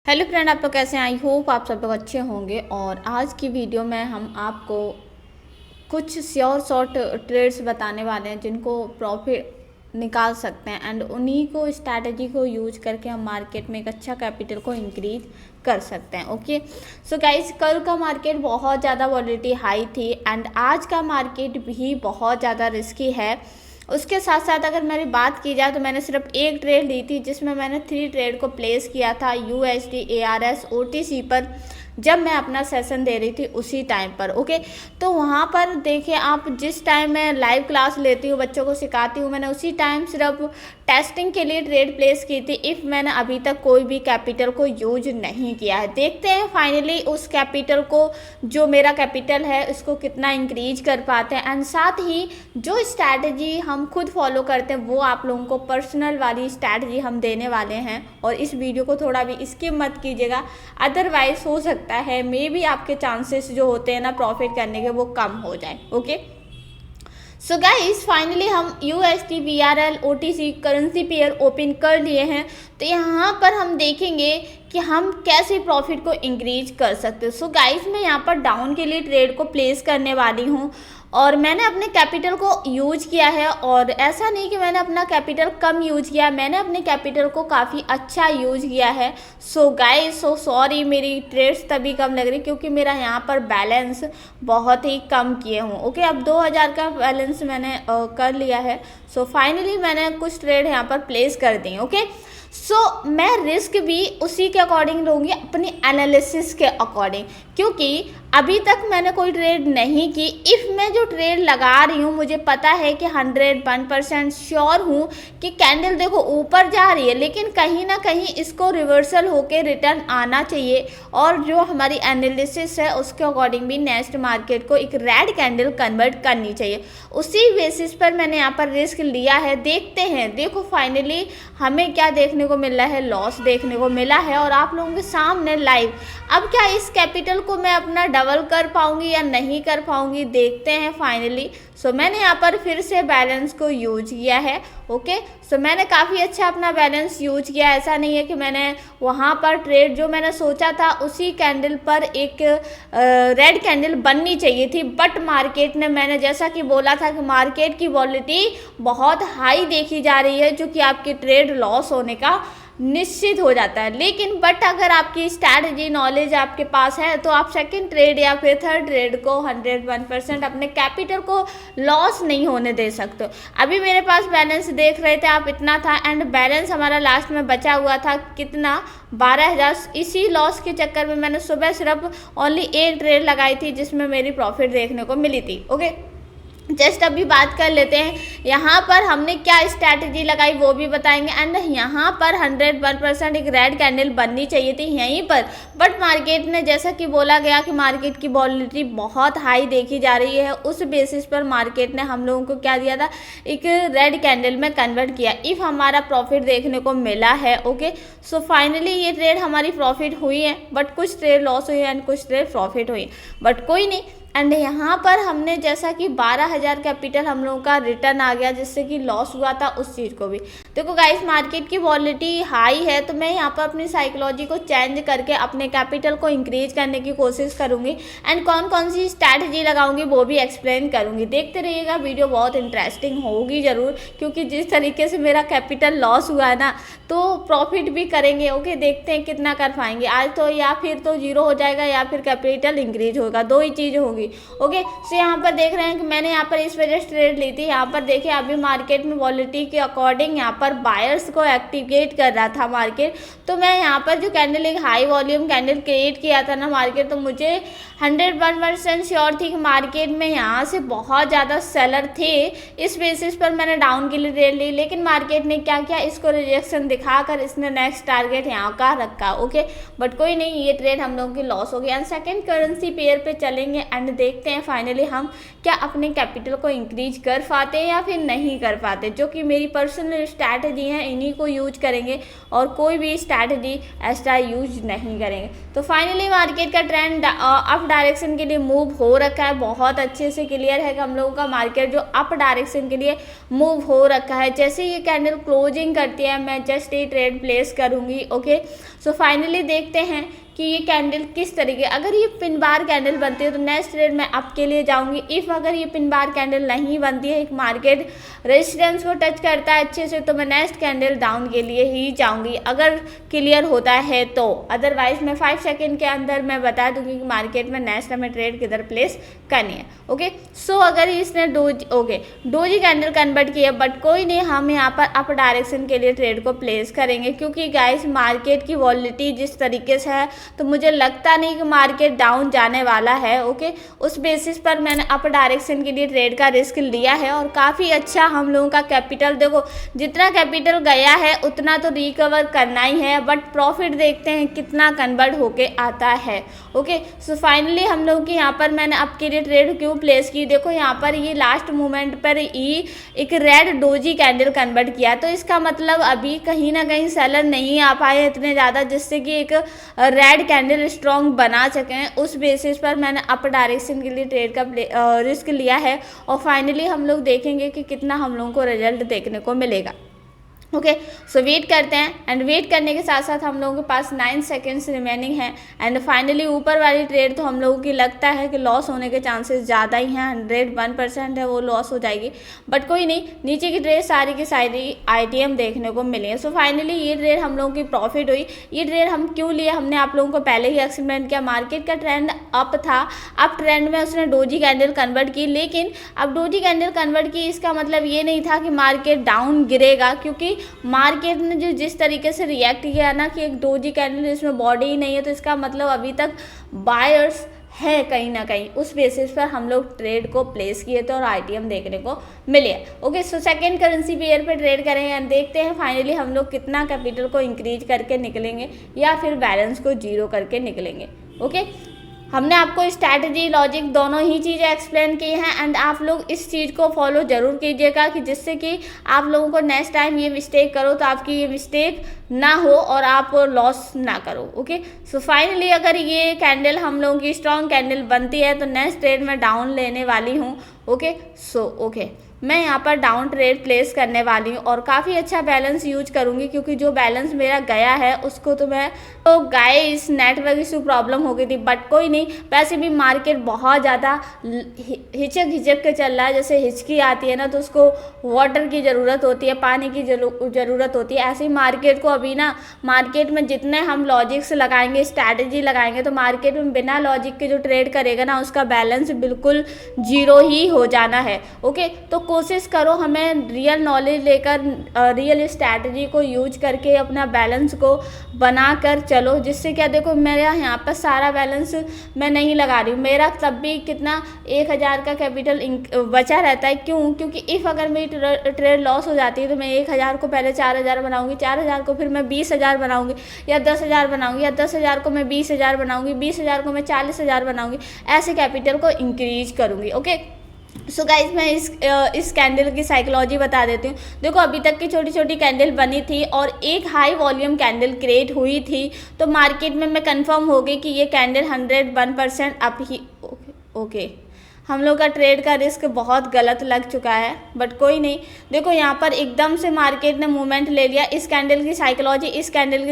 Hello friend, आप लोग कैसे हैं? आई होप आप सब लोग अच्छे होंगे। और आज की वीडियो में हम आपको कुछ श्योर शॉर्ट ट्रेड्स बताने वाले हैं जिनको प्रॉफिट निकाल सकते हैं एंड उन्हीं को स्ट्रैटेजी को यूज करके हम मार्केट में एक अच्छा कैपिटल को इंक्रीज कर सकते हैं। ओके, सो गाइस, कल का मार्केट बहुत ज़्यादा वॉलेटिलिटी हाई थी एंड आज का मार्केट भी बहुत ज़्यादा रिस्की है। उसके साथ साथ अगर मेरी बात की जाए तो मैंने सिर्फ एक ट्रेड ली थी जिसमें मैंने 3 ट्रेड को प्लेस किया था USD ARS OTC पर, जब मैं अपना सेशन दे रही थी उसी टाइम पर। ओके, तो वहाँ पर देखिए आप, जिस टाइम मैं लाइव क्लास लेती हूँ, बच्चों को सिखाती हूँ, मैंने उसी टाइम सिर्फ टेस्टिंग के लिए ट्रेड प्लेस की थी। इफ़ मैंने अभी तक कोई भी कैपिटल को यूज नहीं किया है। देखते हैं फाइनली उस कैपिटल को, जो मेरा कैपिटल है, उसको कितना इंक्रीज कर पाते हैं एंड साथ ही जो स्ट्रैटेजी हम खुद फॉलो करते हैं वो आप लोगों को पर्सनल वाली स्ट्रैटेजी हम देने वाले हैं। और इस वीडियो को थोड़ा भी स्किप मत कीजिएगा, अदरवाइज हो सकता है मे बी आपके चांसेस जो होते हैं ना प्रॉफिट करने के वो कम हो जाए। ओके, सो गाइस, फाइनली हम USD BRL OTC currency pair open कर लिए हैं। तो यहाँ पर हम देखेंगे कि हम कैसे प्रॉफिट को इंक्रीज कर सकते हैं। सो गाइस, मैं यहाँ पर डाउन के लिए ट्रेड को प्लेस करने वाली हूँ और मैंने अपने कैपिटल को यूज किया है। और ऐसा नहीं कि मैंने अपना कैपिटल कम यूज किया, मैंने अपने कैपिटल को काफ़ी अच्छा यूज किया है। सो गाइस, सो सॉरी, मेरी ट्रेड्स तभी कम लग रही क्योंकि मेरा यहाँ पर बैलेंस बहुत ही कम किए हूँ। ओके, अब 2000 का बैलेंस मैंने कर लिया है। सो फाइनली मैंने कुछ ट्रेड यहाँ पर प्लेस कर दी। ओके, सो मैं रिस्क भी उसी के अकॉर्डिंग लूँगी, अपनी एनालिसिस के अकॉर्डिंग, क्योंकि अभी तक मैंने कोई ट्रेड नहीं की। इफ़ मैं जो ट्रेड लगा रही हूँ मुझे पता है कि 101% श्योर हूँ कि कैंडल देखो ऊपर जा रही है, लेकिन कहीं ना कहीं इसको रिवर्सल होके रिटर्न आना चाहिए। और जो हमारी एनालिसिस है उसके अकॉर्डिंग भी नेक्स्ट मार्केट को एक रेड कैंडल कन्वर्ट करनी चाहिए। उसी बेसिस पर मैंने यहाँ पर रिस्क लिया है। देखते हैं, देखो फाइनली हमें क्या देखने को मिला है, लॉस देखने को मिला है और आप लोगों के सामने लाइव। अब क्या इस कैपिटल को मैं अपना डबल कर पाऊंगी या नहीं कर पाऊंगी, देखते हैं फाइनली। सो मैंने यहाँ पर फिर से बैलेंस को यूज किया है। ओके, सो मैंने काफ़ी अच्छा अपना बैलेंस यूज किया। ऐसा नहीं है कि मैंने वहाँ पर ट्रेड जो मैंने सोचा था उसी कैंडल पर एक रेड कैंडल बननी चाहिए थी, बट मार्केट ने, मैंने जैसा कि बोला था कि मार्केट की वॉलेटिलिटी बहुत हाई देखी जा रही है, जो कि आपकी ट्रेड लॉस होने का निश्चित हो जाता है। लेकिन बट अगर आपकी स्ट्रैटेजी नॉलेज आपके पास है तो आप सेकंड ट्रेड या फिर थर्ड ट्रेड को 101% अपने कैपिटल को लॉस नहीं होने दे सकते। अभी मेरे पास बैलेंस देख रहे थे आप, इतना था एंड बैलेंस हमारा लास्ट में बचा हुआ था कितना, 12,000। इसी लॉस के चक्कर में मैंने सुबह सिर्फ ओनली एक ट्रेड लगाई थी जिसमें मेरी प्रॉफिट देखने को मिली थी। ओके, जस्ट अभी बात कर लेते हैं यहाँ पर हमने क्या स्ट्रैटेजी लगाई वो भी बताएंगे। एंड यहाँ पर 101% एक रेड कैंडल बननी चाहिए थी यहीं पर, बट मार्केट ने, जैसा कि बोला गया कि मार्केट की वॉलेटिलिटी बहुत हाई देखी जा रही है, उस बेसिस पर मार्केट ने हम लोगों को क्या दिया था, एक रेड कैंडल में कन्वर्ट किया। इफ़ हमारा प्रॉफिट देखने को मिला है। ओके, सो फाइनली ये ट्रेड हमारी प्रॉफिट हुई है, बट कुछ ट्रेड लॉस हुई है एंड कुछ ट्रेड प्रॉफिट हुई, बट कोई नहीं। एंड यहाँ पर हमने जैसा कि 12,000 कैपिटल हम लोगों का रिटर्न आ गया, जिससे कि लॉस हुआ था उस चीज़ को भी। देखो गाइस, मार्केट की वॉलेटिलिटी हाई है तो मैं यहाँ पर अपनी साइकोलॉजी को चेंज करके अपने कैपिटल को इंक्रीज करने की कोशिश करूँगी एंड कौन कौन सी स्ट्रैटेजी लगाऊंगी वो भी एक्सप्लेन करूँगी। देखते रहिएगा, वीडियो बहुत इंटरेस्टिंग होगी ज़रूर, क्योंकि जिस तरीके से मेरा कैपिटल लॉस हुआ है ना, तो प्रॉफिट भी करेंगे। ओके, देखते हैं कितना कर पाएंगे आज, तो या फिर तो जीरो हो जाएगा या फिर कैपिटल इंक्रीज होगा, दो ही चीज़ होगी। ओके, सो यहाँ पर देख रहे हैं कि मैंने यहाँ पर इस वजह से ट्रेड ली थी। यहाँ पर देखिए अभी मार्केट में वॉलेटिलिटी के अकॉर्डिंग यहाँ पर बायर्स को एक्टिवेट कर रहा था मार्केट। तो मैं यहाँ पर जो कैंडल, एक हाई वॉल्यूम कैंडल क्रिएट किया था ना मार्केट, तो मुझे 101% श्योर थी कि मार्केट में यहाँ से बहुत ज़्यादा सेलर थे। इस बेसिस पर मैंने डाउन के लिए ट्रेड ली, लेकिन मार्केट ने क्या किया, इसको रिजेक्शन दिखाकर इसने नेक्स्ट टारगेट यहाँ का रखा। ओके, बट कोई नहीं, ये ट्रेड हम लोगों की लॉस हो गई। एंड सेकेंड करेंसी पेयर पे चलेंगे एंड देखते हैं फाइनली हम क्या अपने कैपिटल को इंक्रीज कर पाते हैं या फिर नहीं कर पाते, जो कि मेरी पर्सनल स्ट्रैटेजी स्ट्रैटेजी हैं इन्हीं को यूज करेंगे और कोई भी स्ट्रैटेजी एक्स्ट्रा यूज नहीं करेंगे। तो फाइनली मार्केट का ट्रेंड अप डायरेक्शन के लिए मूव हो रखा है, बहुत अच्छे से क्लियर है कि हम लोगों का मार्केट जो अप डायरेक्शन के लिए मूव हो रखा है। जैसे ये कैंडल क्लोजिंग करती है मैं जस्ट ये ट्रेड प्लेस करूँगी। ओके, सो फाइनली देखते हैं कि ये कैंडल किस तरीके, अगर ये पिन बार कैंडल बनती है तो नेक्स्ट ट्रेड मैं अप के लिए जाऊंगी। इफ़ अगर ये पिन बार कैंडल नहीं बनती है, एक मार्केट रेजिस्टेंस को टच करता है अच्छे से, तो मैं नेक्स्ट कैंडल डाउन के लिए ही जाऊंगी अगर क्लियर होता है तो। अदरवाइज मैं 5 सेकेंड के अंदर मैं बता दूंगी कि मार्केट में नेक्स्ट हमें ट्रेड किधर प्लेस करनी है। ओके, सो अगर इसने डोजी कैंडल कन्वर्ट किया, बट कोई नहीं, हम यहाँ पर अप डायरेक्शन के लिए ट्रेड को प्लेस करेंगे क्योंकि गाइस मार्केट की वॉलिटी जिस तरीके से है तो मुझे लगता नहीं कि मार्केट डाउन जाने वाला है। ओके, उस बेसिस पर मैंने अप डायरेक्शन के लिए ट्रेड का रिस्क लिया है और काफ़ी अच्छा हम लोगों का कैपिटल, देखो जितना कैपिटल गया है उतना तो रिकवर करना ही है, बट प्रॉफिट देखते हैं कितना कन्वर्ट होके आता है। ओके, सो फाइनली हम लोग की यहाँ पर मैंने अप के लिए ट्रेड क्यों प्लेस की, देखो यहाँ पर ये लास्ट मोमेंट पर ही एक रेड डोजी कैंडल कन्वर्ट किया, तो इसका मतलब अभी कहीं ना कहीं सेलर नहीं आ पाए इतने ज़्यादा जिससे कि एक रेड कैंडल स्ट्रॉन्ग बना सकें। उस बेसिस पर मैंने अप डायरेक्शन के लिए ट्रेड का रिस्क लिया है और फाइनली हम लोग देखेंगे कि कितना हम लोगों को रिजल्ट देखने को मिलेगा। ओके, सो वेट करते हैं एंड वेट करने के साथ साथ हम लोगों के पास 9 सेकेंड्स रिमेनिंग हैं एंड फाइनली ऊपर वाली ट्रेड तो हम लोगों की लगता है कि लॉस होने के चांसेस ज़्यादा ही हैं, 101% है वो लॉस हो जाएगी, बट कोई नहीं, नीचे की ट्रेड सारी की सारी ITM देखने को मिली है। सो फाइनली ये ट्रेड हम लोगों की प्रॉफिट हुई। ये ट्रेड हम क्यों लिए, हमने आप लोगों को पहले ही एक्सप्लेन किया, मार्केट का ट्रेंड अप था, अप ट्रेंड में उसने डोजी कैंडल कन्वर्ट की, लेकिन अब डोजी कैंडल कन्वर्ट की इसका मतलब ये नहीं था कि मार्केट डाउन गिरेगा, क्योंकि मार्केट ने जो जिस तरीके से रिएक्ट किया ना कि एक डोजी कैंडल इसमें बॉडी ही नहीं है, तो इसका मतलब अभी तक बायर्स है कहीं ना कहीं, उस बेसिस पर हम लोग ट्रेड को प्लेस किए थे और ITM देखने को मिले। Okay, so second currency pair पे ट्रेड करेंगे एंड देखते हैं फाइनली हम लोग कितना कैपिटल को इंक्रीज करके निकलेंगे या फिर बैलेंस को जीरो करके निकलेंगे। ओके, हमने आपको स्ट्रैटेजी लॉजिक दोनों ही चीज़ें एक्सप्लेन की हैं एंड आप लोग इस चीज़ को फॉलो ज़रूर कीजिएगा कि जिससे कि आप लोगों को नेक्स्ट टाइम ये मिस्टेक करो तो आपकी ये मिस्टेक ना हो और आप लॉस ना करो। ओके, सो फाइनली अगर ये कैंडल हम लोगों की स्ट्रॉन्ग कैंडल बनती है तो नेक्स्ट ट्रेड में डाउन लेने वाली हूँ। ओके, सो मैं यहाँ पर डाउन ट्रेड प्लेस करने वाली हूँ और काफ़ी अच्छा बैलेंस यूज करूँगी क्योंकि जो बैलेंस मेरा गया है उसको तो मैं गाइस नेटवर्क इशू प्रॉब्लम हो गई थी, बट कोई नहीं, वैसे भी मार्केट बहुत ज़्यादा हिचक के चल रहा है, जैसे हिचकी आती है ना तो उसको वाटर की ज़रूरत होती है, पानी की ज़रूरत होती है, ऐसे ही मार्केट को अभी ना, मार्केट में जितने हम लॉजिक्स लगाएंगे, स्ट्रैटेजी लगाएंगे, तो मार्केट में बिना लॉजिक के जो ट्रेड करेगा ना उसका बैलेंस बिल्कुल जीरो ही हो जाना है। ओके, तो कोशिश करो हमें रियल नॉलेज लेकर रियल स्ट्रैटेजी को यूज करके अपना बैलेंस को बनाकर चलो, जिससे क्या, देखो मेरा यहाँ पर सारा बैलेंस मैं नहीं लगा रही हूँ, मेरा तब भी कितना 1000 का कैपिटल बचा रहता है। क्यों? क्योंकि इफ़ अगर मेरी ट्रेड लॉस हो जाती है तो मैं 1000 को पहले 4000 बनाऊंगी, 4000 को फिर मैं 20000 बनाऊंगी या 10000 बनाऊंगी, या 10000 को मैं 20000 बनाऊंगी, 20000 को मैं 40000 बनाऊंगी, ऐसे कैपिटल को इंक्रीज करूँगी। ओके, सो गाइज मैं इस कैंडल की साइकोलॉजी बता देती हूँ। देखो अभी तक की छोटी छोटी कैंडल बनी थी और एक हाई वॉल्यूम कैंडल क्रिएट हुई थी, तो मार्केट में मैं कंफर्म हो गई कि ये कैंडल 101% अप ही। ओके, हम लोग का ट्रेड का रिस्क बहुत गलत लग चुका है, बट कोई नहीं। देखो यहाँ पर एकदम से मार्केट ने मूवमेंट ले लिया। इस कैंडल की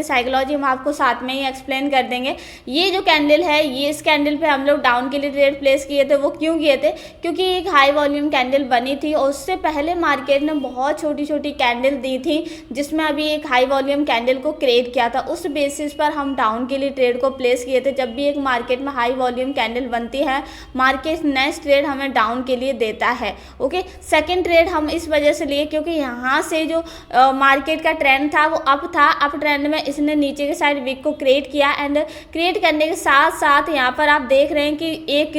साइकोलॉजी हम आपको साथ में ही एक्सप्लेन कर देंगे। ये जो कैंडल है, ये इस कैंडल पे हम लोग डाउन के लिए ट्रेड प्लेस किए थे। वो क्यों किए थे? क्योंकि एक हाई वॉल्यूम कैंडल बनी थी और उससे पहले मार्केट ने बहुत छोटी छोटी कैंडल दी थी जिसमें अभी एक हाई वॉल्यूम कैंडल को क्रिएट किया था। उस बेसिस पर हम डाउन के लिए ट्रेड को प्लेस किए थे। जब भी एक मार्केट में हाई वॉल्यूम कैंडल बनती है, मार्केट नेक्स्ट ट्रेड हमें डाउन के लिए देता है। ओके, सेकंड ट्रेड हम इस वजह से लिए क्योंकि यहाँ से जो मार्केट का ट्रेंड था वो अप था। अप ट्रेंड में इसने नीचे के साइड विक को क्रिएट किया एंड क्रिएट करने के साथ साथ यहाँ पर आप देख रहे हैं कि एक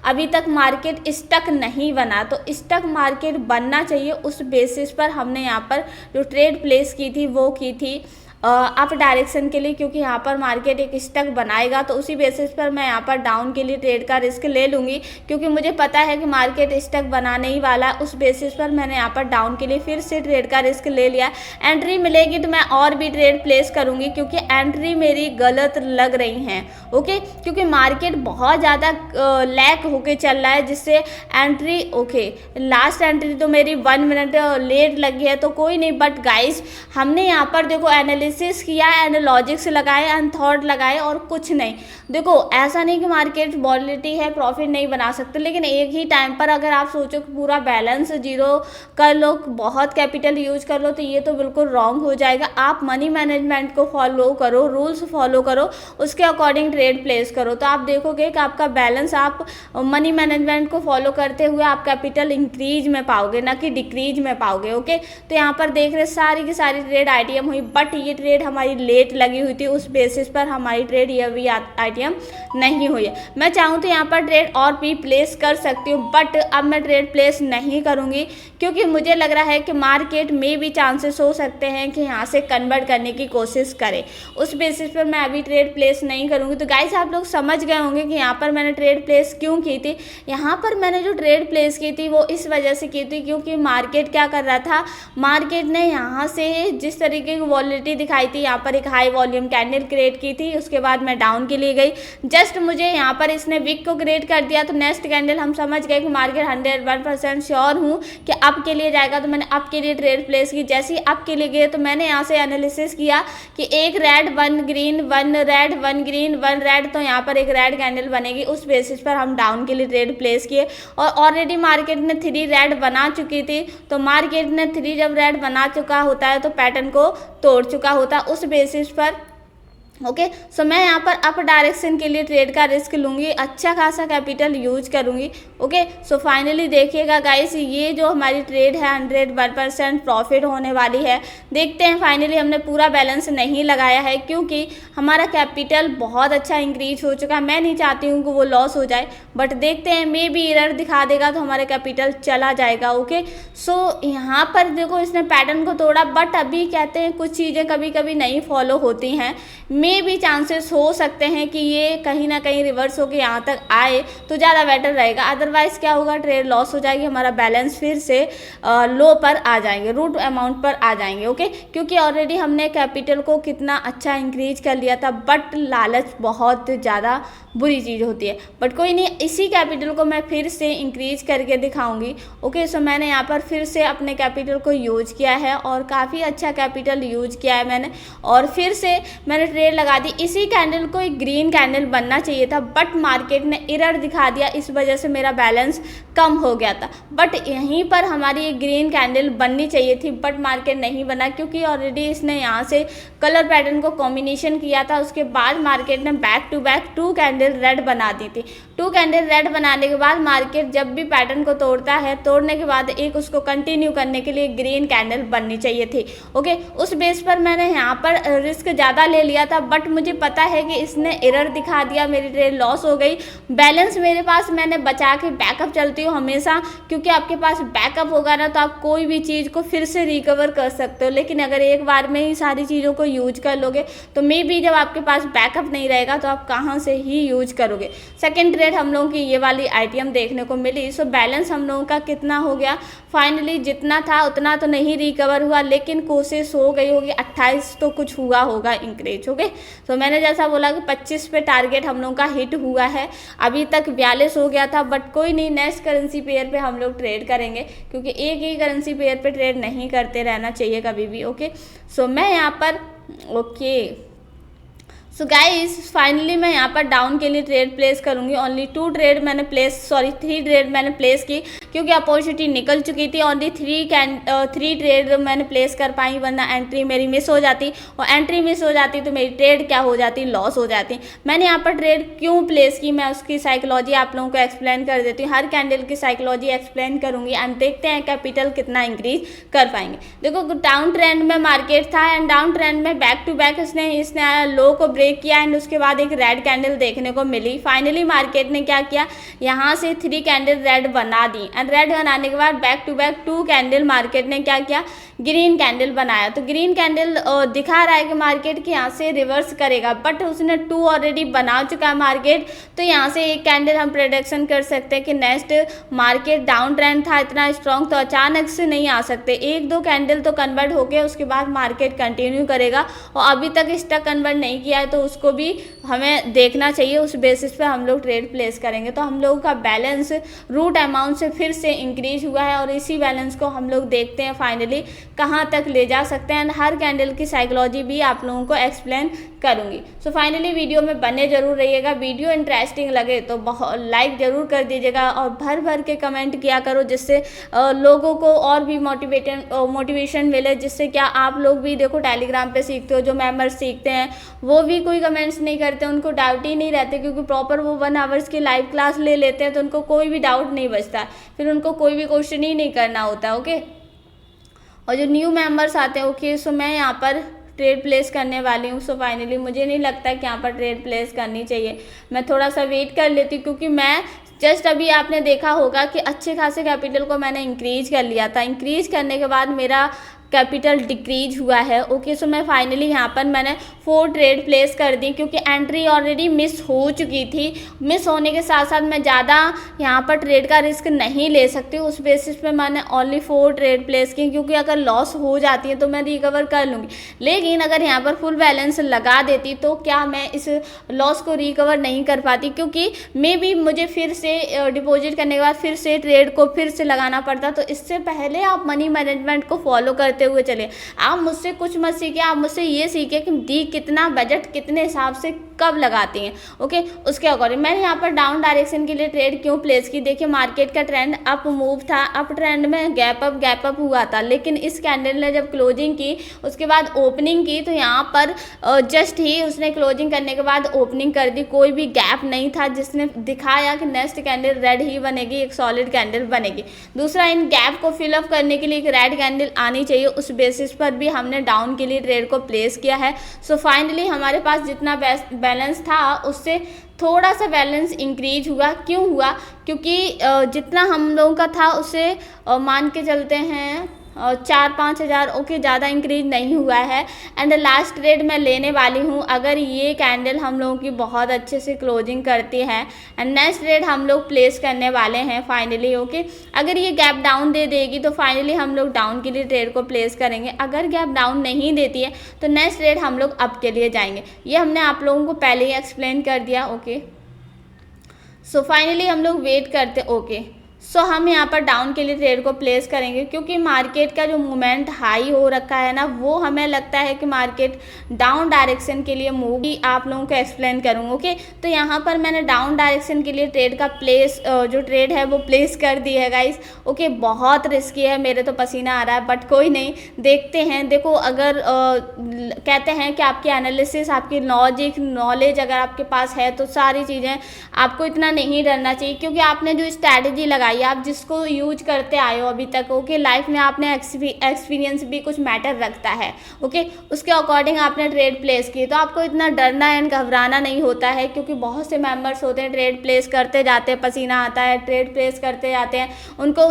अभी तक मार्केट स्टक नहीं बना, तो स्टक मार्केट बनना चाहिए। उस बेसिस पर हमने यहाँ पर जो ट्रेड प्लेस की थी वो की थी अप डायरेक्शन के लिए, क्योंकि यहाँ पर मार्केट एक स्टक बनाएगा तो उसी बेसिस पर मैं यहाँ पर डाउन के लिए ट्रेड का रिस्क ले लूँगी, क्योंकि मुझे पता है कि मार्केट स्टक बनाने ही वाला है। उस बेसिस पर मैंने यहाँ पर डाउन के लिए फिर से ट्रेड का रिस्क ले लिया। एंट्री मिलेगी तो मैं और भी ट्रेड प्लेस करूँगी, क्योंकि एंट्री मेरी गलत लग रही हैं, ओके, क्योंकि मार्केट बहुत ज़्यादा लैक होके चल रहा है, जिससे एंट्री ओके लास्ट एंट्री तो मेरी 1 मिनट लेट लगी है तो कोई नहीं। बट गाइस हमने यहाँ पर देखो एनालिसिस किया एंड लॉजिक्स लगाए एंड थॉट लगाए और कुछ नहीं। देखो ऐसा नहीं कि मार्केट वॉलेटिलिटी है प्रॉफिट नहीं बना सकते, लेकिन एक ही टाइम पर अगर आप सोचो कि पूरा बैलेंस जीरो कर लो, बहुत कैपिटल यूज कर लो, तो ये तो बिल्कुल रॉन्ग हो जाएगा। आप मनी मैनेजमेंट को फॉलो करो, रूल्स फॉलो करो, उसके अकॉर्डिंग ट्रेड प्लेस करो, तो आप देखोगे कि आपका बैलेंस आप मनी मैनेजमेंट को फॉलो करते हुए आप कैपिटल इंक्रीज में पाओगे, ना कि डिक्रीज में पाओगे, ओके। तो यहाँ पर देख रहे सारी की सारी ट्रेड आईटीएम हुई, बट ये ट्रेड हमारी लेट लगी हुई थी, उस बेसिस पर हमारी ट्रेड ये भी आईटीएम नहीं हुई है। मैं चाहूँ तो यहाँ पर ट्रेड और भी प्लेस कर सकती हूँ, बट अब मैं ट्रेड प्लेस नहीं करूँगी, क्योंकि मुझे लग रहा है कि मार्केट में भी चांसेस हो सकते हैं कि यहाँ से कन्वर्ट करने की कोशिश करे। उस बेसिस पर मैं अभी ट्रेड प्लेस नहीं करूँगी। तो गाइस आप लोग समझ गए होंगे कि यहाँ पर मैंने ट्रेड प्लेस क्यों की थी। यहाँ पर मैंने जो ट्रेड प्लेस की थी वो इस वजह से की थी क्योंकि मार्केट क्या कर रहा था, मार्केट ने यहाँ से जिस तरीके की वॉलेटिलिटी दिखाई थी, यहाँ पर एक हाई वॉल्यूम कैंडल क्रिएट की थी, उसके बाद मैं डाउन के लिए गई, जस्ट मुझे यहाँ पर इसने विक को क्रिएट कर दिया, तो नेक्स्ट कैंडल हम समझ गए कि मार्केट 101% श्योर हूँ कि अप के लिए जाएगा, तो मैंने अप के लिए ट्रेड प्लेस की। जैसे ही अप के लिए गए तो मैंने यहाँ से एनालिसिस किया कि एक red 1 green 1 red 1 green 1 red, तो यहाँ पर एक रेड कैंडल बनेगी, उस बेसिस पर हम डाउन के लिए ट्रेड प्लेस किए। और ऑलरेडी मार्केट ने 3 रेड बना चुकी थी, तो मार्केट ने 3 जब रेड बना चुका होता है तो पैटर्न को तोड़ चुका होता है, उस बेसिस पर ओके। सो मैं यहाँ पर अप डायरेक्शन के लिए ट्रेड का रिस्क लूँगी, अच्छा खासा कैपिटल यूज करूँगी, ओके। सो फाइनली देखिएगा गाइस, ये जो हमारी ट्रेड है 101% प्रॉफिट होने वाली है। देखते हैं, फाइनली हमने पूरा बैलेंस नहीं लगाया है क्योंकि हमारा कैपिटल बहुत अच्छा इंक्रीज हो चुका है। मैं नहीं चाहती हूँ कि वो लॉस हो जाए, बट देखते हैं, मे बी एरर दिखा देगा तो हमारा कैपिटल चला जाएगा, ओके। सो यहाँ पर देखो इसने पैटर्न को तोड़ा, बट अभी कहते हैं कुछ चीज़ें कभी कभी नहीं फॉलो होती हैं, मे भी चांसेस हो सकते हैं कि ये कहीं ना कहीं रिवर्स होकर यहाँ तक आए तो ज़्यादा बेटर रहेगा। अदरवाइज़ क्या होगा, ट्रेड लॉस हो जाएगी, हमारा बैलेंस फिर से लो पर आ जाएंगे, रूट अमाउंट पर आ जाएंगे, ओके। क्योंकि ऑलरेडी हमने कैपिटल को कितना अच्छा इंक्रीज कर लिया था, बट लालच बहुत ज़्यादा बुरी चीज़ होती है। बट कोई नहीं, इसी कैपिटल को मैं फिर से इंक्रीज करके दिखाऊंगी, ओके। सो मैंने यहाँ पर फिर से अपने कैपिटल को यूज किया है और काफ़ी अच्छा कैपिटल यूज किया है मैंने, और फिर से मैंने ट्रेड लगा दी। इसी कैंडल को एक ग्रीन कैंडल बनना चाहिए था, बट मार्केट ने एरर दिखा दिया, इस वजह से मेरा बैलेंस कम हो गया था। बट यहीं पर हमारी एक ग्रीन कैंडल बननी चाहिए थी, बट मार्केट नहीं बना क्योंकि ऑलरेडी इसने यहाँ से कलर पैटर्न को कॉम्बिनेशन किया था। उसके बाद मार्केट ने back to back 2 candle red बना दी थी। 2 कैंडल रेड बनाने के बाद मार्केट जब भी पैटर्न को तोड़ता है, तोड़ने के बाद एक उसको कंटिन्यू करने के लिए ग्रीन कैंडल बननी चाहिए थी, ओके। उस बेस पर मैंने यहाँ पर रिस्क ज़्यादा ले लिया था, बट मुझे पता है कि इसने एरर दिखा दिया, मेरी ट्रेड लॉस हो गई। बैलेंस मेरे पास मैंने बचा के बैकअप चलती हूँ हमेशा, क्योंकि आपके पास बैकअप होगा ना तो आप कोई भी चीज़ को फिर से रिकवर कर सकते हो। लेकिन अगर एक बार में ही सारी चीज़ों को यूज कर लोगे तो मे बी जब आपके पास बैकअप नहीं रहेगा तो आप कहाँ से ही यूज करोगे। सेकेंड ट्रेड हम लोगों की ये वाली आईटीएम देखने को मिली। सो बैलेंस हम लोगों का कितना हो गया, फाइनली जितना था उतना तो नहीं रिकवर हुआ, लेकिन कोशिश हो गई होगी, 28 तो कुछ हुआ होगा इंक्रीज, ओके। तो मैंने जैसा बोला कि 25 पे टारगेट हम लोगों का हिट हुआ है, अभी तक 42 हो गया था, बट कोई नहीं, नेक्स्ट करेंसी पेयर पे हम लोग ट्रेड करेंगे, क्योंकि एक ही करेंसी पेयर पे ट्रेड नहीं करते रहना चाहिए कभी भी, ओके। सो मैं यहाँ पर ओके। सो गाइस फाइनली मैं यहाँ पर डाउन के लिए ट्रेड प्लेस करूँगी। ओनली 2 ट्रेड मैंने प्लेस 3 ट्रेड मैंने प्लेस की, क्योंकि अपॉर्चुनिटी निकल चुकी थी। ओनली 3 ट्रेड मैंने प्लेस कर पाई, वरना एंट्री मेरी मिस हो जाती, और एंट्री मिस हो जाती तो मेरी ट्रेड क्या हो जाती, लॉस हो जाती। मैंने यहाँ पर ट्रेड क्यों प्लेस की, मैं उसकी साइकोलॉजी आप लोगों को एक्सप्लेन कर देती हूँ। हर कैंडल की साइकोलॉजी एक्सप्लेन करूँगी एंड देखते हैं कैपिटल कितना इंक्रीज कर पाएंगे। देखो डाउन ट्रेंड में मार्केट था एंड डाउन ट्रेंड में बैक टू बैक इसने लो को ब्रेक किया एंड उसके बाद एक रेड कैंडल देखने को मिली। फाइनली मार्केट ने क्या किया, यहाँ से 3 कैंडल रेड बना दी एंड रेड बनाने के बाद back to back 2 candle market ने क्या किया, ग्रीन कैंडल बनाया। तो ग्रीन कैंडल दिखा रहा है कि मार्केट के यहाँ से रिवर्स करेगा, बट उसने 2 ऑलरेडी बना चुका है मार्केट। तो यहाँ से एक कैंडल हम प्रेडिक्शन कर सकते हैं कि नेक्स्ट मार्केट डाउन ट्रेंड था इतना स्ट्रॉन्ग, तो अचानक से नहीं आ सकते। 1-2 कैंडल तो कन्वर्ट हो गया, उसके बाद मार्केट कंटिन्यू करेगा और अभी तक स्टॉक कन्वर्ट नहीं किया है तो उसको भी हमें देखना चाहिए, उस बेसिस पे हम लोग ट्रेड प्लेस करेंगे। तो हम लोगों का बैलेंस रूट अमाउंट से फिर से इंक्रीज हुआ है और इसी बैलेंस को हम लोग देखते हैं फाइनली कहाँ तक ले जा सकते हैं। हर कैंडल की साइकोलॉजी भी आप लोगों को एक्सप्लेन करूँगी। सो फाइनली वीडियो में बने जरूर रहिएगा। वीडियो इंटरेस्टिंग लगे तो बहुत लाइक ज़रूर कर दीजिएगा और भर भर के कमेंट किया करो, जिससे लोगों को और भी मोटिवेशन मिले, जिससे क्या आप लोग भी देखो टेलीग्राम पे सीखते हो, जो मेंबर्स सीखते हैं वो भी कोई कमेंट्स नहीं करते, उनको डाउट ही नहीं रहते क्योंकि प्रॉपर वो 1 आवर्स की लाइव क्लास ले लेते हैं तो उनको कोई भी डाउट नहीं बचता, फिर उनको कोई भी क्वेश्चन ही नहीं करना होता। ओके, और जो न्यू मेंबर्स आते हैं ओके, सो मैं यहाँ पर ट्रेड प्लेस करने वाली हूँ। सो फाइनली मुझे नहीं लगता कि यहाँ पर ट्रेड प्लेस करनी चाहिए, मैं थोड़ा सा वेट कर लेती हूँ क्योंकि मैं जस्ट अभी आपने देखा होगा कि अच्छे खासे कैपिटल को मैंने इंक्रीज कर लिया था। इंक्रीज करने के बाद मेरा कैपिटल डिक्रीज हुआ है। ओके, सो मैं फाइनली यहाँ पर मैंने 4 ट्रेड प्लेस कर दी क्योंकि एंट्री ऑलरेडी मिस हो चुकी थी। मिस होने के साथ साथ मैं ज़्यादा यहाँ पर ट्रेड का रिस्क नहीं ले सकती, उस बेसिस पे मैंने ओनली 4 ट्रेड प्लेस की क्योंकि अगर लॉस हो जाती है तो मैं रिकवर कर लूँगी। लेकिन अगर यहाँ पर फुल बैलेंस लगा देती तो क्या मैं इस लॉस को रिकवर नहीं कर पाती, क्योंकि मे बी मुझे फिर से डिपॉजिट करने के बाद फिर से ट्रेड को फिर से लगाना पड़ता। तो इससे पहले आप मनी मैनेजमेंट को फॉलो करते हुए चले। आप मुझसे कुछ मत सीखिए, आप मुझसे ये सीखिए कि दी कितना बजट कितने हिसाब से कब लगाती हैं। ओके, उसके अकॉर्डिंग मैंने यहाँ पर डाउन डायरेक्शन के लिए ट्रेड क्यों प्लेस की। देखिए मार्केट का ट्रेंड अप मूव था, अप ट्रेंड में गैप अप हुआ था, लेकिन इस कैंडल ने जब क्लोजिंग की उसके बाद ओपनिंग की तो यहाँ पर जस्ट ही उसने क्लोजिंग करने के बाद ओपनिंग कर दी, कोई भी गैप नहीं था जिसने दिखाया कि नेक्स्ट कैंडल रेड ही बनेगी, एक सॉलिड कैंडल बनेगी। दूसरा, इन गैप को फिलअप करने के लिए एक रेड कैंडल आनी चाहिए, उस बेसिस पर भी हमने डाउन के लिए ट्रेड को प्लेस किया है। सो फाइनली हमारे पास जितना बैलेंस था उससे थोड़ा सा बैलेंस इंक्रीज हुआ। क्यों हुआ, क्योंकि जितना हम लोगों का था उससे मान के चलते हैं 4-5 हज़ार। ओके, ज़्यादा इंक्रीज नहीं हुआ है। एंड लास्ट ट्रेड मैं लेने वाली हूँ, अगर ये कैंडल हम लोगों की बहुत अच्छे से क्लोजिंग करती है एंड नेक्स्ट ट्रेड हम लोग प्लेस करने वाले हैं फाइनली। ओके, अगर ये गैप डाउन दे देगी तो फाइनली हम लोग डाउन के लिए ट्रेड को प्लेस करेंगे। अगर गैप डाउन नहीं देती है तो नेक्स्ट ट्रेड हम लोग अप के लिए जाएंगे। ये हमने आप लोगों को पहले ही एक्सप्लेन कर दिया। ओके, सो फाइनली हम लोग वेट करते। ओके, सो हम यहाँ पर डाउन के लिए ट्रेड को प्लेस करेंगे क्योंकि मार्केट का जो मोमेंट हाई हो रखा है ना, वो हमें लगता है कि मार्केट डाउन डायरेक्शन के लिए मूव भी आप लोगों को एक्सप्लेन करूँगा। ओके, तो यहाँ पर मैंने डाउन डायरेक्शन के लिए ट्रेड का प्लेस जो ट्रेड है वो प्लेस कर दी है गाइस। ओके, बहुत रिस्की है, मेरे तो पसीना आ रहा है, बट कोई नहीं, देखते हैं। देखो अगर कहते हैं कि आपकी एनालिसिस, आपकी नॉलेज अगर आपके पास है तो सारी चीज़ें आपको इतना नहीं डरना चाहिए, क्योंकि आपने जो स्ट्रैटेजी लगाई आप जिसको यूज करते आए हो अभी तक। ओके, लाइफ में आपने एक्सपीरियंस भी कुछ मैटर रखता है। ओके, उसके अकॉर्डिंग आपने ट्रेड प्लेस की तो आपको इतना डरना एंड घबराना नहीं होता है, क्योंकि बहुत से मेंबर्स होते हैं ट्रेड प्लेस करते जाते हैं, पसीना आता है, ट्रेड प्लेस करते जाते हैं, उनको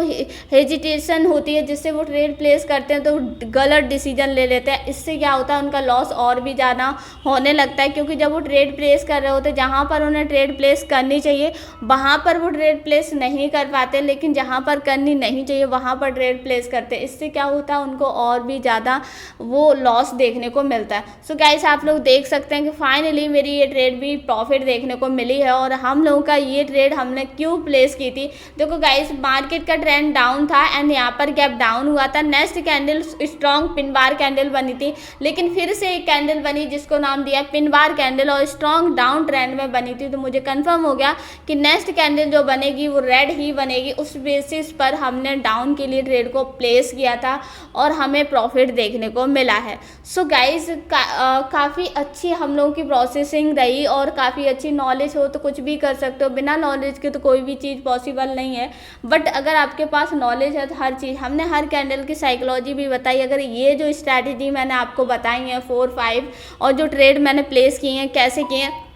हेजिटेशन होती है जिससे वो ट्रेड प्लेस करते हैं तो गलत डिसीजन ले लेते हैं। इससे क्या होता है, उनका लॉस और भी ज़्यादा होने लगता है, क्योंकि जब वो ट्रेड प्लेस कर रहे होते हैं जहाँ पर उन्हें ट्रेड प्लेस करनी चाहिए वहाँ पर वो ट्रेड प्लेस नहीं कर पाते, लेकिन जहाँ पर करनी नहीं चाहिए वहाँ पर ट्रेड प्लेस करते हैं। इससे क्या होता है, उनको और भी ज़्यादा वो लॉस देखने को मिलता है। सो गाइस, आप लोग देख सकते हैं कि फाइनली मेरी ये ट्रेड भी प्रॉफिट देखने को मिली है। और हम लोगों का ये ट्रेड हमने क्यों प्लेस की थी, देखो गाइस, मार्केट का ट्रेंड डाउन था एंड यहाँ पर गैप डाउन हुआ था। Next candle strong pin bar candle बनी थी, लेकिन फिर से एक कैंडल बनी जिसको नाम दिया पिन बार कैंडल और स्ट्रॉन्ग डाउन ट्रेंड में बनी थी। तो मुझे कंफर्म हो गया कि नेक्स्ट कैंडल जो बनेगी वो रेड ही बनेगी। रहेगी, उस बेसिस पर हमने डाउन के लिए ट्रेड को प्लेस किया था और हमें प्रॉफिट देखने को मिला है। सो गाइज काफ़ी अच्छी हम लोगों की प्रोसेसिंग रही और काफ़ी अच्छी नॉलेज हो तो कुछ भी कर सकते हो, बिना नॉलेज के तो कोई भी चीज़ पॉसिबल नहीं है। बट अगर आपके पास नॉलेज है तो हर चीज़, हमने हर कैंडल की साइकोलॉजी भी बताई। अगर ये जो स्ट्रैटेजी मैंने आपको बताई है 4, 5 और जो ट्रेड मैंने प्लेस किए हैं कैसे किए हैं,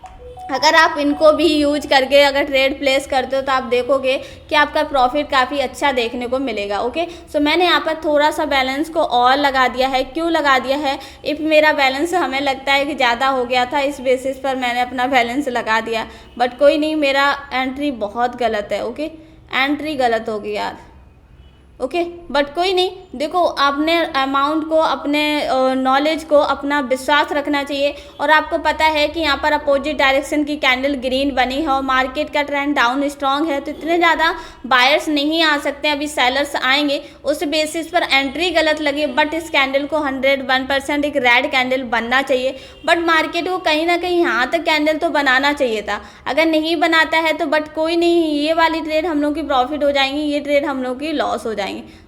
अगर आप इनको भी यूज करके अगर ट्रेड प्लेस करते हो तो आप देखोगे कि आपका प्रॉफिट काफ़ी अच्छा देखने को मिलेगा। ओके, सो मैंने यहाँ पर थोड़ा सा बैलेंस को और लगा दिया है। क्यों लगा दिया है? इफ़ मेरा बैलेंस हमें लगता है कि ज़्यादा हो गया था, इस बेसिस पर मैंने अपना बैलेंस लगा दिया। बट कोई नहीं, मेरा एंट्री बहुत गलत है। ओके, एंट्री गलत होगी यार। ओके, बट कोई नहीं, देखो अपने अमाउंट को, अपने नॉलेज को, अपना विश्वास रखना चाहिए। और आपको पता है कि यहाँ पर अपोजिट डायरेक्शन की कैंडल ग्रीन बनी है और मार्केट का ट्रेंड डाउन स्ट्रांग है, तो इतने ज़्यादा बायर्स नहीं आ सकते, अभी सेलर्स आएंगे। उस बेसिस पर एंट्री गलत लगी, बट इस कैंडल को 101% एक रेड कैंडल बनना चाहिए। बट मार्केट को कहीं ना कहीं यहाँ तक कैंडल तो बनाना चाहिए था। अगर नहीं बनाता है तो बट कोई नहीं, ये वाली ट्रेड हम लोग की प्रॉफिट हो जाएंगी, ये ट्रेड हम लोग की लॉस हो जाएंगी।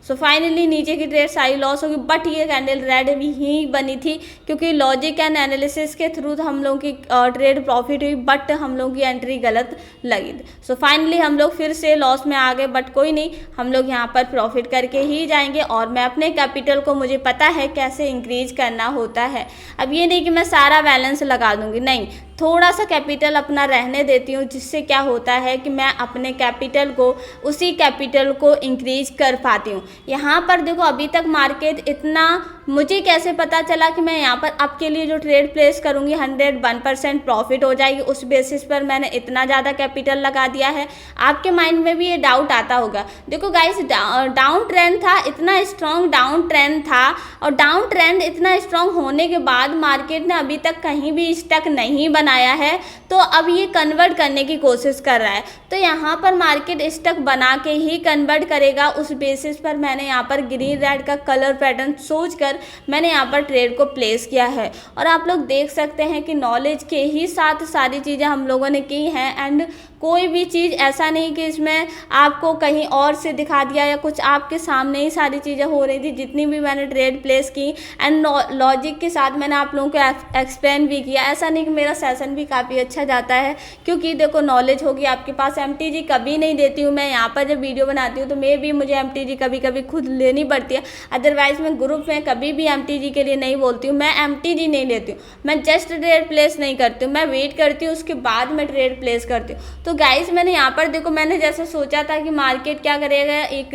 सो फाइनली नीचे की ट्रेड सारी लॉस होगी, बट ये कैंडल रेड भी ही बनी थी क्योंकि लॉजिक एंड एनालिसिस के थ्रू हम लोगों की ट्रेड प्रॉफिट हुई, बट हम लोग की एंट्री गलत लगी। सो फाइनली हम लोग फिर से लॉस में आ गए, बट कोई नहीं, हम लोग यहाँ पर प्रॉफिट करके ही जाएंगे। और मैं अपने कैपिटल को, मुझे पता है कैसे इंक्रीज करना होता है। अब ये नहीं कि मैं सारा बैलेंस लगा दूंगी, नहीं, थोड़ा सा कैपिटल अपना रहने देती हूँ, जिससे क्या होता है कि मैं अपने कैपिटल को, उसी कैपिटल को इंक्रीज कर पाती हूँ। यहाँ पर देखो अभी तक मार्केट इतना, मुझे कैसे पता चला कि मैं यहाँ पर आपके लिए जो ट्रेड प्लेस करूँगी 101% प्रॉफिट हो जाएगी, उस बेसिस पर मैंने इतना ज़्यादा कैपिटल लगा दिया है। आपके माइंड में भी ये डाउट आता होगा। देखो गाइस, डाउन ट्रेंड था, इतना स्ट्रॉन्ग डाउन ट्रेंड था, और डाउन ट्रेंड इतना स्ट्रॉन्ग होने के बाद मार्केट ने अभी तक कहीं भी स्टक नहीं बनाया है, तो अब ये कन्वर्ट करने की कोशिश कर रहा है। तो यहाँ पर मार्केट स्टक बना के ही कन्वर्ट करेगा, उस बेसिस पर मैंने यहाँ पर ग्रीन रेड का कलर पैटर्न सोचकर मैंने यहाँ पर ट्रेड को प्लेस किया है। और आप लोग देख सकते हैं कि नॉलेज के ही साथ सारी चीज़ें हम लोगों ने की हैं, एंड कोई भी चीज़ ऐसा नहीं कि इसमें आपको कहीं और से दिखा दिया या कुछ, आपके सामने ही सारी चीज़ें हो रही थी जितनी भी मैंने ट्रेड प्लेस की, एंड लॉजिक के साथ मैंने आप लोगों को एक्सप्लेन भी किया। ऐसा नहीं कि मेरा सेशन भी काफ़ी अच्छा जाता है, क्योंकि देखो नॉलेज होगी आपके पास। MTG कभी नहीं देती हूँ मैं, यहाँ पर जब वीडियो बनाती हूँ तो मुझे MTG कभी कभी खुद लेनी पड़ती है, अदरवाइज मैं ग्रुप में कभी भी MTG के लिए नहीं बोलती हूँ। मैं MTG नहीं लेती हूँ, मैं जस्ट ट्रेड प्लेस नहीं करती हूँ, मैं वेट करती हूँ, उसके बाद मैं ट्रेड प्लेस करती हूँ। तो गाइस मैंने यहाँ पर देखो, मैंने जैसे सोचा था कि मार्केट क्या करेगा, एक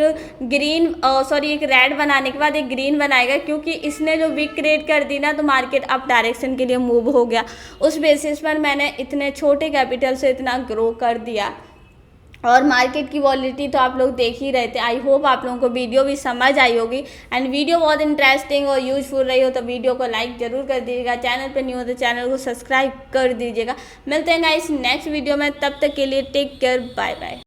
एक रेड बनाने के बाद एक ग्रीन बनाएगा, क्योंकि इसने जो वीक क्रिएट कर दी ना, तो मार्केट अप डायरेक्शन के लिए मूव हो गया। उस बेसिस पर मैंने इतने छोटे कैपिटल से इतना ग्रो कर दिया। और मार्केट की वॉलिटी तो आप लोग देख ही रहे थे। आई होप आप लोगों को वीडियो भी समझ आई होगी, एंड वीडियो बहुत इंटरेस्टिंग और यूजफुल रही हो तो वीडियो को लाइक जरूर कर दीजिएगा। चैनल पर न्यू हो तो चैनल को सब्सक्राइब कर दीजिएगा। मिलते हैं गाइस नेक्स्ट वीडियो में, तब तक के लिए टेक केयर, बाय बाय।